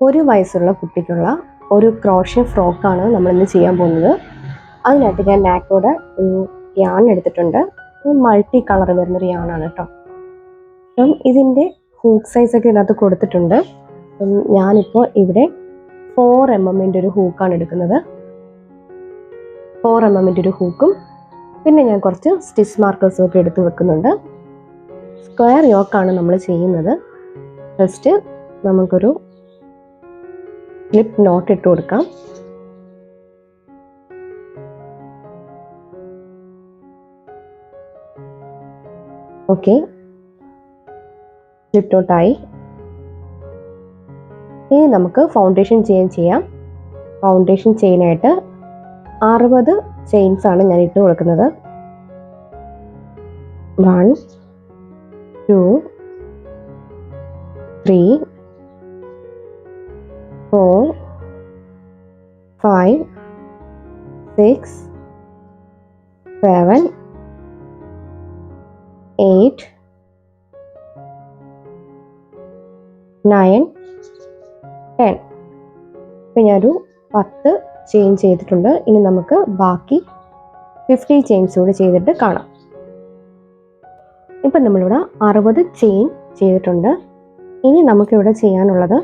1 വയസ്സുള്ള കുട്ടിക്കുള്ള ഒരു ക്രോഷ്യ ഫ്രോക്കാണ് നമ്മളിന്ന് ചെയ്യാൻ പോകുന്നത്. അതിനായിട്ട് ഞാൻ നാക്കോടെ ഒരു യാൺ എടുത്തിട്ടുണ്ട്. മൾട്ടി കളർ വരുന്നൊരു യാണാണ് കേട്ടോ. അപ്പം ഇതിൻ്റെ ഹൂക്ക് സൈസൊക്കെ ഇതിനകത്ത് കൊടുത്തിട്ടുണ്ട്. ഞാനിപ്പോൾ ഇവിടെ 4 mm ഒരു ഹൂക്കാണ് എടുക്കുന്നത്. 4 mm ഒരു ഹൂക്കും പിന്നെ ഞാൻ കുറച്ച് സ്റ്റിച്ച് മാർക്കേഴ്സും ഒക്കെ എടുത്ത് വെക്കുന്നുണ്ട്. സ്ക്വയർ യോക്കാണ് നമ്മൾ ചെയ്യുന്നത്. ഫസ്റ്റ് നമുക്കൊരു ക്ലിപ്പ് നോട്ട് ഇട്ട് കൊടുക്കാം. ഓക്കെ, ക്ലിപ്പ് നോട്ടായി. ഇനി നമുക്ക് ഫൗണ്ടേഷൻ ചെയ്യാം. ഫൗണ്ടേഷൻ ചെയിനായിട്ട് 60 ചെയിൻസ് ആണ് ഞാൻ ഇട്ട് കൊടുക്കുന്നത്. 1 2 3 4 5 6 7 8 9 10. ഇപ്പം ഞാനൊരു 10 ചെയിൻ ചെയ്തിട്ടുണ്ട്. ഇനി നമുക്ക് ബാക്കി 50 ചെയിൻസ് കൂടി ചെയ്തിട്ട് കാണാം. ഇപ്പം നമ്മളിവിടെ 60 ചെയിൻ ചെയ്തിട്ടുണ്ട്. ഇനി നമുക്കിവിടെ ചെയ്യാനുള്ളത്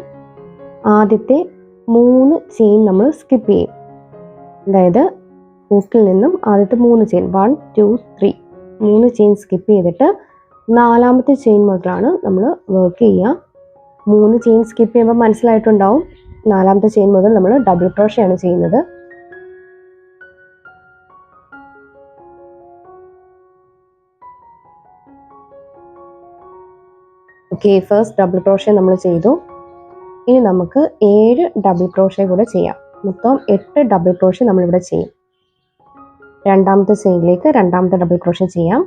ആദ്യത്തെ 3 ചെയിൻ നമ്മൾ സ്കിപ്പ് ചെയ്യും. അതായത് ഹൂക്കിൽ നിന്നും ആദ്യത്തെ 3 ചെയിൻ 1 2 3 3 ചെയിൻ സ്കിപ്പ് ചെയ്തിട്ട് 4ാമത്തെ ചെയിൻ മുതലാണ് നമ്മൾ വർക്ക് ചെയ്യുക. 3 ചെയിൻ സ്കിപ്പ് ചെയ്യുമ്പോൾ മനസ്സിലായിട്ടുണ്ടാവും, 4ാമത്തെ ചെയിൻ മുതൽ നമ്മൾ ഡബിൾ ക്രോഷ്യ ആണ് ചെയ്യുന്നത്. ഓക്കെ, ഫസ്റ്റ് ഡബിൾ ക്രോഷ്യ നമ്മൾ ചെയ്തു. ഇനി നമുക്ക് 7 ഡബിൾ ക്രോഷ്യ കൂടെ ചെയ്യാം. മൊത്തം 8 ഡബിൾ ക്രോഷ്യ നമ്മളിവിടെ ചെയ്യും. 2ാമത്തെ ചെയിനിലേക്ക് 2ാമത്തെ ഡബിൾ ക്രോഷ്യ ചെയ്യാം.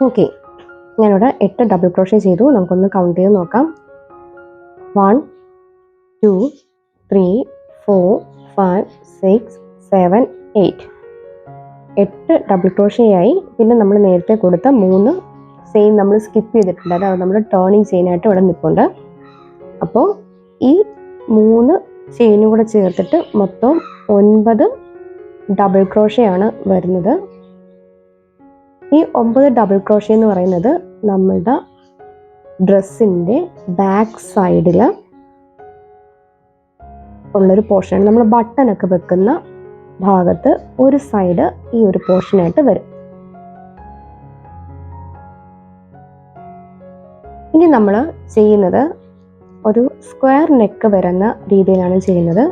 ഓക്കെ, ഞാനിവിടെ 8 ഡബിൾ ക്രോഷ്യ ചെയ്തു. നമുക്കൊന്ന് കൗണ്ട് ചെയ്ത് നോക്കാം. 1 2 3 4 5 6 7 8 8 ഡബിൾ ക്രോഷ്യയായി. പിന്നെ നമ്മൾ നേരത്തെ കൊടുത്ത 3 ചെയിൻ നമ്മൾ സ്കിപ്പ് ചെയ്തിട്ടുണ്ട്. അതായത് നമ്മൾ ടേണിങ് ചെയിനായിട്ട് ഇവിടെ നിൽപ്പുണ്ട്. അപ്പോൾ ഈ 3 ചെയിനും കൂടെ ചേർത്തിട്ട് മൊത്തം 9 ഡബിൾ ക്രോഷ്യയാണ് വരുന്നത്. ഈ 9 ഡബിൾ ക്രോഷ്യ എന്ന് പറയുന്നത് നമ്മളുടെ ഡ്രസ്സിൻ്റെ ബാക്ക് സൈഡിൽ ഉള്ളൊരു പോർഷനാണ്. നമ്മൾ ബട്ടനൊക്കെ വെക്കുന്ന ഭാഗത്ത് ഒരു സൈഡ് ഈ ഒരു പോർഷനായിട്ട് വരും. ഇനി നമ്മൾ ചെയ്യുന്നത് ഒരു സ്ക്വയർ നെക്ക് വരുന്ന രീതിയിലാണ് ചെയ്യുന്നത്.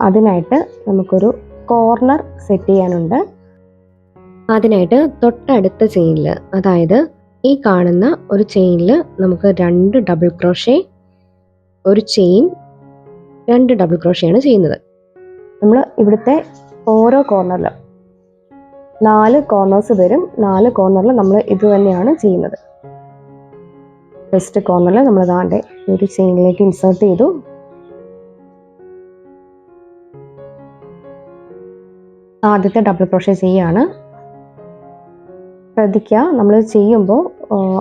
അതിനായിട്ട് നമുക്കൊരു കോർണർ സെറ്റ് ചെയ്യാനുണ്ട്. അതിനായിട്ട് തൊട്ടടുത്ത ചെയിനിൽ, അതായത് ഈ കാണുന്ന ഒരു ചെയിനിൽ നമുക്ക് 2 ഡബിൾ ക്രോഷ്യ, ഒരു ചെയിൻ, 2 ഡബിൾ ക്രോഷ്യയാണ് ചെയ്യുന്നത്. നമ്മൾ ഇവിടുത്തെ ഓരോ കോർണറിലും 4 കോർണേഴ്സ് വരും. 4 കോർണറിൽ നമ്മൾ ഇത് തന്നെയാണ് ചെയ്യുന്നത്. ഫസ്റ്റ് കോർണറിൽ നമ്മൾ ദാണ്ടെ ഒരു ചെയിനിലേക്ക് ഇൻസേർട്ട് ചെയ്തു. ആദ്യത്തെ ഡബിൾ ക്രോഷ്യ ചെയ്യാണ്. ശ്രദ്ധിക്കുക, നമ്മൾ ചെയ്യുമ്പോൾ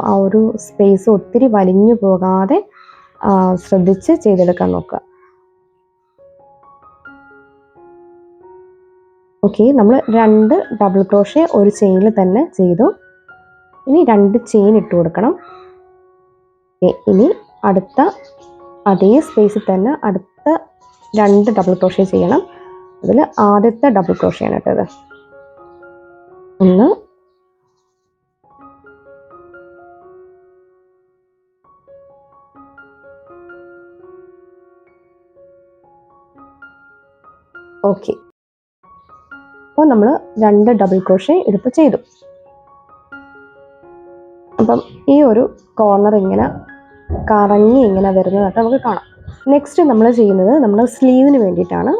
ആ ഒരു സ്പേസ് ഒത്തിരി വലിഞ്ഞു പോകാതെ ശ്രദ്ധിച്ച് ചെയ്തെടുക്കാൻ നോക്കുക. ഓക്കെ, നമ്മൾ 2 ഡബിൾ ക്രോഷ്യ ഒരു ചെയിനിൽ തന്നെ ചെയ്തു. ഇനി 2 ചെയിൻ ഇട്ട് കൊടുക്കണം. ഇനി അടുത്ത അതേ സ്പേസിൽ തന്നെ അടുത്ത 2 ഡബിൾ ക്രോഷ്യ ചെയ്യണം. അതിൽ ആദ്യത്തെ ഡബിൾ ക്രോഷ്യയാണ് കേട്ടത്. 1 ഓക്കെ, അപ്പോൾ നമ്മൾ 2 ഡബിൾ ക്രോഷ്യ എടുത്ത് ചെയ്തു. അപ്പം ഈ ഒരു കോർണർ ഇങ്ങനെ കറങ്ങി ഇങ്ങനെ വരുന്നതൊക്കെ നമുക്ക് കാണാം. നെക്സ്റ്റ് നമ്മൾ ചെയ്യുന്നത് നമ്മുടെ സ്ലീവിന് വേണ്ടിയിട്ടാണ്.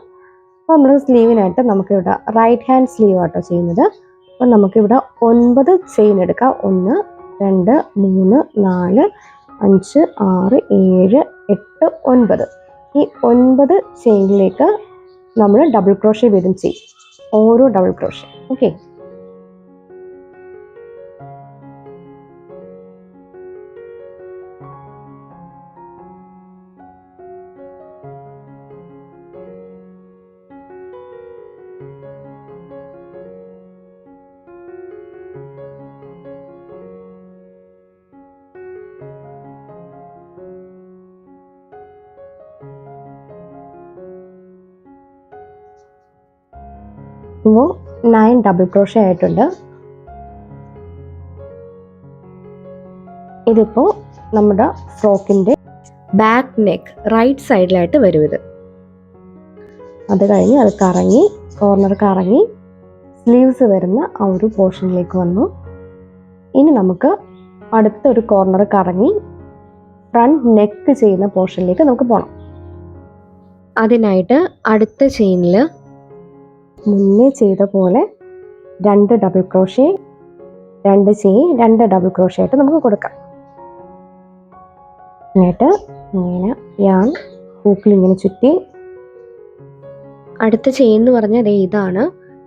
അപ്പോൾ നമ്മൾ സ്ലീവിനായിട്ട് നമുക്കിവിടെ റൈറ്റ് ഹാൻഡ് സ്ലീവ് ആട്ടോ ചെയ്യുന്നത്. അപ്പോൾ നമുക്കിവിടെ 9 ചെയിൻ എടുക്കാം. 1 2 3 4 5 6 7 8 9. ഈ 9 ചെയിനിലേക്ക് നമ്മൾ ഡബിൾ ക്രോഷ്യ വീതം ചെയ്യും, ഓരോ ഡബിൾ ക്രോഷ്യ. ഓക്കെ, ഇപ്പോൾ 9 ഡബിൾ ക്രോഷ്യ ആയിട്ടുണ്ട്. ഇതിപ്പോൾ നമ്മുടെ ഫ്രോക്കിൻ്റെ ബാക്ക് നെക്ക് റൈറ്റ് സൈഡിലായിട്ട് വരും. അത് കഴിഞ്ഞ് അത് കറങ്ങി കോർണർ കറങ്ങി സ്ലീവ്സ് വരുന്ന ആ ഒരു പോർഷനിലേക്ക് വന്നു. ഇനി നമുക്ക് അടുത്തൊരു കോർണർ കറങ്ങി ഫ്രണ്ട് നെക്ക് ചെയ്യുന്ന പോർഷനിലേക്ക് നമുക്ക് പോകണം. അതിനായിട്ട് അടുത്ത ചെയിനിൽ മുന്നേ ചെയ്ത പോലെ 2 double crochet, 2 chain, 2 double crochet ആയിട്ട് നമുക്ക് കൊടുക്കാം. എന്നിട്ട് ഇങ്ങനെ യാൺ ഹൂക്കിൽ ഇങ്ങനെ ചുറ്റി അടുത്ത ചെയിൻ എന്ന് പറഞ്ഞാൽ ഇതാണ്.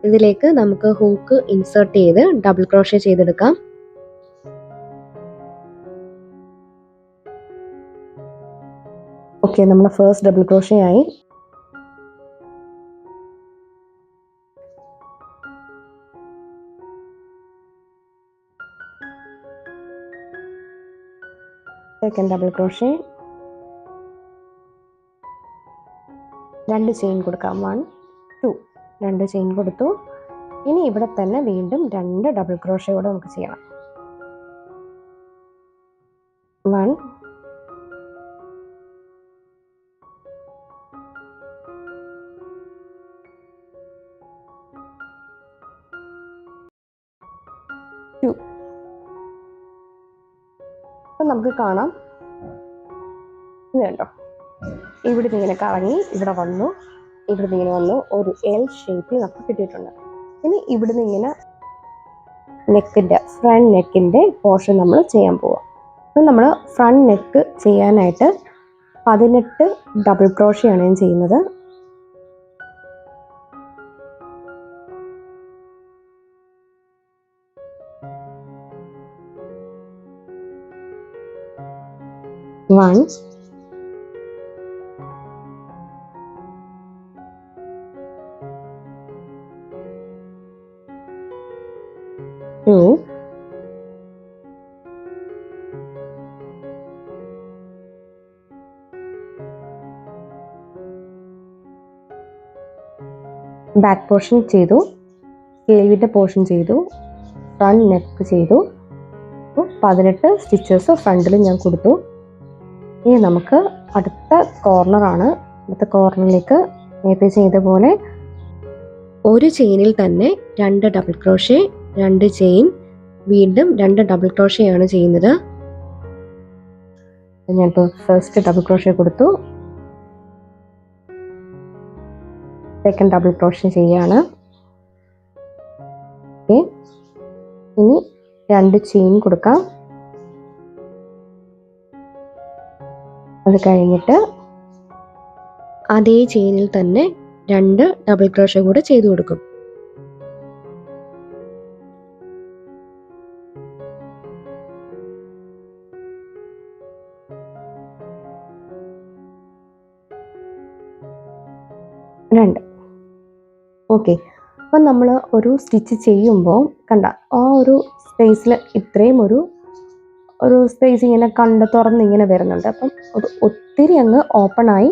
ഇതിലേക്ക് നമുക്ക് ഹൂക്ക് ഇൻസേർട്ട് ചെയ്ത് ഡബിൾ ക്രോഷ്യ ചെയ്തെടുക്കാം. ഓക്കെ, നമ്മുടെ ഫസ്റ്റ് ഡബിൾ ക്രോഷ്യ ആയി. സെക്കൻഡ് ഡബിൾ ക്രോഷ്യ, 2 ചെയിൻ കൊടുക്കാം. 1 2 2 ചെയിൻ കൊടുത്തു. ഇനി ഇവിടെ തന്നെ വീണ്ടും 2 ഡബിൾ ക്രോഷ്യ കൂടെ നമുക്ക് ചെയ്യണം. 1 2. അപ്പം നമുക്ക് കാണാം, ഇത് കണ്ടോ, ഇവിടുന്ന് ഇങ്ങനെ കറങ്ങി ഇവിടെ വന്നു, ഇവിടുന്ന് ഇങ്ങനെ വന്നു, ഒരു എൽ ഷേപ്പിൽ നമുക്ക് കിട്ടിയിട്ടുണ്ട്. ഇനി ഇവിടുന്ന് ഇങ്ങനെ നെക്കിൻ്റെ ഫ്രണ്ട് നെക്കിൻ്റെ പോർഷൻ നമ്മൾ ചെയ്യാൻ പോവാം. അപ്പം നമ്മൾ ഫ്രണ്ട് നെക്ക് ചെയ്യാനായിട്ട് 18 ഡബിൾ ക്രോഷ്യാണ് ഞാൻ ചെയ്യുന്നത്. One, 2, ബാക്ക് പോർഷൻ ചെയ്തു, സ്ലീവിൻ്റെ പോർഷൻ ചെയ്തു, ഫ്രണ്ട് നെക്ക് ചെയ്തു. 18 സ്റ്റിച്ചസ് ഫ്രണ്ടിൽ ഞാൻ കൊടുത്തു. ഇനി നമുക്ക് അടുത്ത കോർണറാണ്. അടുത്ത കോർണറിലേക്ക് നേരത്തെ ചെയ്ത പോലെ ഒരു ചെയിനിൽ തന്നെ 2 ഡബിൾ ക്രോഷ്യ, 2 ചെയിൻ, വീണ്ടും 2 ഡബിൾ ക്രോഷ്യയാണ് ചെയ്യുന്നത്. ഞാനിപ്പോൾ ഫസ്റ്റ് ഡബിൾ ക്രോഷ്യ കൊടുത്തു, സെക്കൻഡ് ഡബിൾ ക്രോഷ്യ ചെയ്യാണ്. ഓക്കെ, ഇനി 2 ചെയിൻ കൊടുക്കാം. അത് കഴിഞ്ഞിട്ട് അതേ ചെയിനിൽ തന്നെ 2 ഡബിൾ ക്രോഷ്യ കൂടെ ചെയ്തു കൊടുക്കും. ഓക്കെ, അപ്പം നമ്മൾ ഒരു സ്റ്റിച്ച് ചെയ്യുമ്പോൾ കണ്ട ആ ഒരു സ്പേസിൽ ഇത്രയും ഒരു സ്പേസ് ഇങ്ങനെ തുറന്ന് ഇങ്ങനെ വരുന്നുണ്ട്. അപ്പം അത് ഒത്തിരി അങ്ങ് ഓപ്പണായി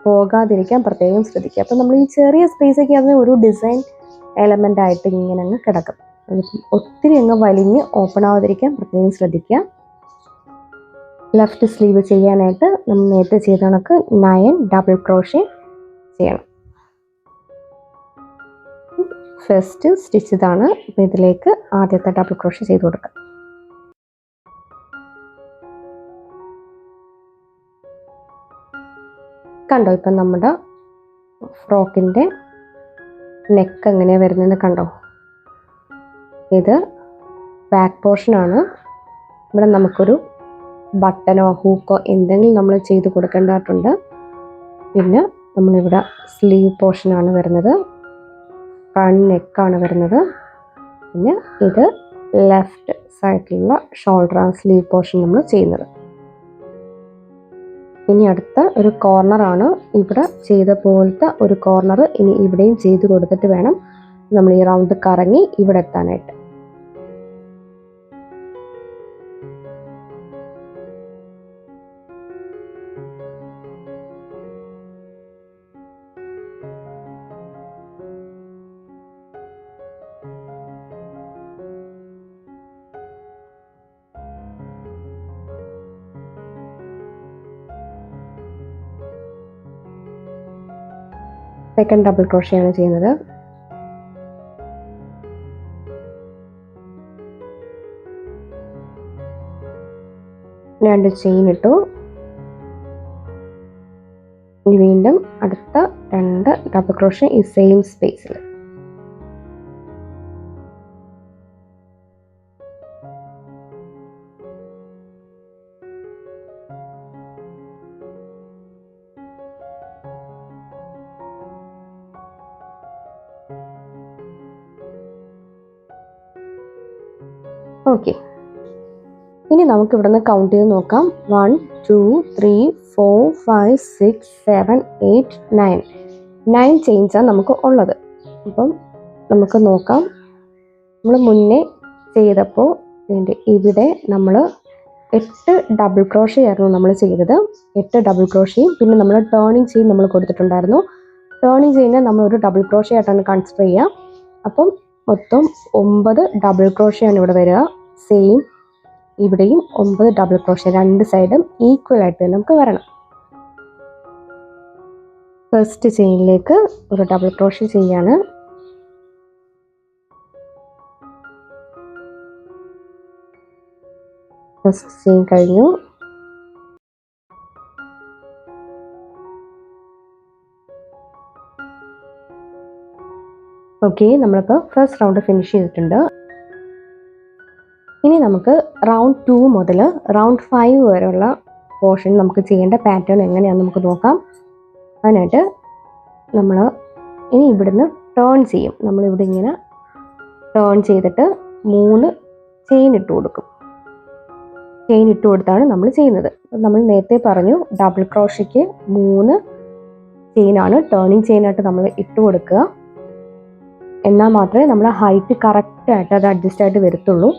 പോകാതിരിക്കാൻ പ്രത്യേകം ശ്രദ്ധിക്കുക. അപ്പം നമ്മൾ ഈ ചെറിയ സ്പേസൊക്കെ അതിന് ഒരു ഡിസൈൻ എലമെൻ്റ് ആയിട്ട് ഇങ്ങനെ അങ്ങ് കിടക്കും. ഒത്തിരി അങ്ങ് വലിഞ്ഞ് ഓപ്പൺ ആവാതിരിക്കാൻ പ്രത്യേകം ശ്രദ്ധിക്കുക. ലെഫ്റ്റ് സ്ലീവ് ചെയ്യാനായിട്ട് നമ്മൾ നേരത്തെ ചെയ്ത കണക്ക് 9 ഡബിൾ ക്രോഷ്യ ചെയ്യണം. ഫസ്റ്റ് സ്റ്റിച്ച് ഇതാണ്. അപ്പോൾ ഇതിലേക്ക് ആദ്യത്തെ ഡബിൾ ക്രോഷ്യ ചെയ്ത് കൊടുക്കുക. കണ്ടോ ഇപ്പം നമ്മുടെ ഫ്രോക്കിൻ്റെ നെക്ക് എങ്ങനെയാണ് വരുന്നതെന്ന് കണ്ടോ. ഇത് ബാക്ക് പോർഷനാണ്. ഇവിടെ നമുക്കൊരു ബട്ടനോ ഹൂക്കോ എന്തെങ്കിലും നമ്മൾ ചെയ്ത് കൊടുക്കേണ്ടതായിട്ടുണ്ട്. പിന്നെ നമ്മളിവിടെ സ്ലീവ് പോർഷനാണ് വരുന്നത്, ഫ്രണ്ട് നെക്കാണ് വരുന്നത്. പിന്നെ ഇത് ലെഫ്റ്റ് സൈഡിലുള്ള ഷോൾഡർ ആൻഡ് സ്ലീവ് പോർഷൻ നമ്മൾ ചെയ്യുന്നത്. ഇനി അടുത്ത ഒരു കോർണറാണ്, ഇവിടെ ചെയ്ത പോലത്തെ ഒരു കോർണർ ഇനി ഇവിടെയും ചെയ്ത് കൊടുത്തിട്ട് വേണം നമ്മൾ ഈ റൗണ്ട് കറങ്ങി ഇവിടെ എത്താനായിട്ട്. സെക്കൻഡ് ഡബിൾ ക്രോഷേ ആണ് ചെയ്യുന്നത്. രണ്ട് ചെയിൻ ഇട്ടു. ഇനി വീണ്ടും അടുത്ത രണ്ട് ഡബിൾ ക്രോഷേ ഈ സെയിം സ്പേസിൽ. ഓക്കെ, ഇനി നമുക്ക് ഇവിടുന്ന് കൗണ്ട് ചെയ്ത് നോക്കാം. 1 2 3 4 5 6 7 8 9 ചെയിൻസാണ് നമുക്ക് ഉള്ളത്. അപ്പം നമുക്ക് നോക്കാം. നമ്മൾ മുന്നേ ചെയ്തപ്പോൾ ഇവിടെ നമ്മൾ 8 ഡബിൾ ക്രോഷേ ആയിരുന്നു നമ്മൾ ചെയ്തത്. 8 ഡബിൾ ക്രോഷയും പിന്നെ നമ്മൾ ടേണിങ് ചെയിൻ നമ്മൾ കൊടുത്തിട്ടുണ്ടായിരുന്നു. ടേണിങ് ചെയിനെ നമ്മൾ ഒരു ഡബിൾ ക്രോഷേ ആയിട്ടാണ് കൺസിഡർ ചെയ്യുക. അപ്പം മൊത്തം 9 ഡബിൾ ക്രോഷേ ആണ് ഇവിടെ വരിക. സെയിം ഇവിടെയും 9 ഡബിൾ ക്രോഷേ, രണ്ട് സൈഡും ഈക്വൽ ആയിട്ട് നമുക്ക് വരണം. ഫസ്റ്റ് ചെയിനിലേക്ക് ഒരു ഡബിൾ ക്രോഷേ ചെയ്യാണ്. ഫസ്റ്റ് ചെയിൻ കഴിഞ്ഞു. ഓക്കെ, നമ്മളിപ്പോൾ ഫസ്റ്റ് റൗണ്ട് ഫിനിഷ് ചെയ്തിട്ടുണ്ട്. ഇനി നമുക്ക് റൗണ്ട് 2 മുതൽ റൗണ്ട് 5 വരെയുള്ള പോർഷൻ നമുക്ക് ചെയ്യേണ്ട പാറ്റേൺ എങ്ങനെയാണെന്ന് നമുക്ക് നോക്കാം. അതിനായിട്ട് നമ്മൾ ഇനി ഇവിടുന്ന് ടേൺ ചെയ്യും. നമ്മളിവിടെ ഇങ്ങനെ ടേൺ ചെയ്തിട്ട് 3 ചെയിൻ ഇട്ട് കൊടുക്കും. ചെയിൻ ഇട്ട് കൊടുത്താണ് നമ്മൾ ചെയ്യുന്നത്. നമ്മൾ നേരത്തെ പറഞ്ഞു ഡബിൾ ക്രോഷയ്ക്ക് 3 ചെയിനാണ് ടേണിങ് ചെയിനായിട്ട് നമ്മൾ ഇട്ട് കൊടുക്കുക. എന്നാൽ മാത്രമേ നമ്മൾ ഹൈറ്റ് കറക്റ്റായിട്ട് അത് അഡ്ജസ്റ്റ് ആയിട്ട് വരത്തുള്ളൂ.